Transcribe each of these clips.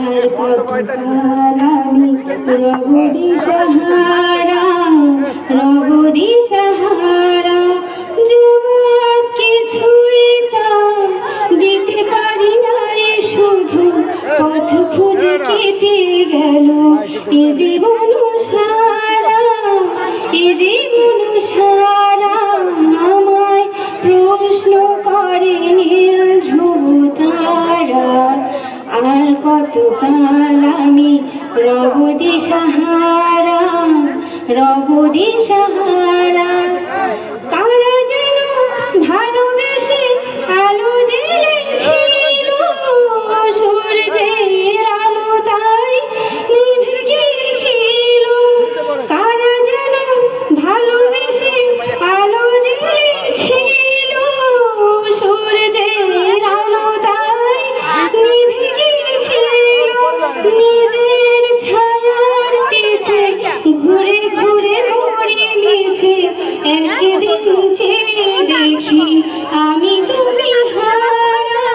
আর কতকাল আমি রব দিশাহারা, রব দিশাহারা। জবাব কিছুই তা দিতে পারি না রে, শুধু পথ খুঁজে কেটে গেল এ জীবন সারা, এ জীবন সারা। আমায় প্রশ্ন করে নীল ধ্রুব তারা, আর কতকাল আমি রব দিশাহারা, রব দিশাহারা। কারা যেন ভালোবেসে আলো জ্বেলেছিল, সূর্যের আলো তাই নিভে গিয়েছিল। কারা যেন ভালোবেসে আলো জ্বেলেছিল, সূর্যের আলো তাই নিভে গিয়েছিল। নিজের ছায়ার পিছে ঘুরে ঘুরে মরি মিছে, একদিন চেয়ে দেখি আমি তুমি হারা,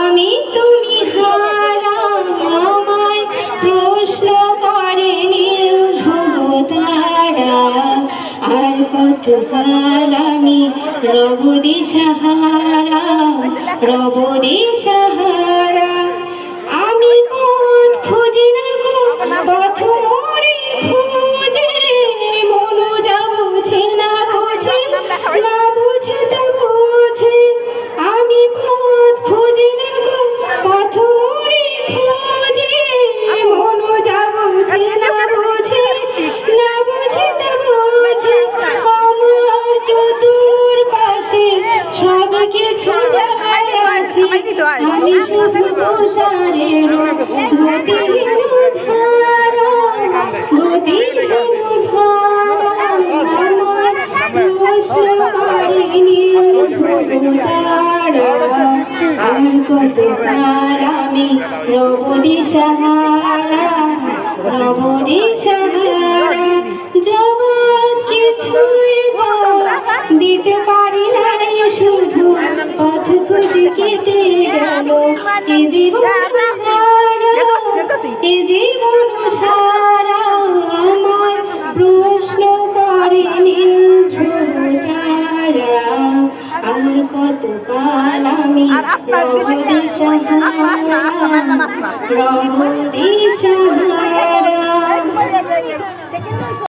আমি তুমি হারা। আমায় প্রশ্ন করে নীল ধ্রুব তারা, আর কতকাল আমি রব দিশাহারা, রব দিশাহারা। আমি পথ খুঁজি না গো, পথ মোরে খুঁজে, মনু যা বুঝে না বুঝে, না বুঝে তা বুঝে। আমি পথ খুঁজি না গো, পথ মোরে খুঁজে, মনু যা বুঝে না বুঝে, না বুঝে তা বুঝে। আমার চতুর পাশে সব কিছু যায় আসে, আমি শুধু তুষারের গতিহীন ধারা, গতিহীন ধারা। আমার প্রশ্ন করে নীল ধ্রুব তারা, আর কতকাল আমি রব দিশাহারা, রব দিশাহারা। জবাব কিছুই দিতে পারি না রে, শুধু পথ খুঁজে কেটে গেল এ জীবন সারা, এ জীবন সারা। আমার প্রশ্ন করে নীল ধ্রুব তারা, আর কতকাল আমি রব দিশাহারা, রব দিশাহারা।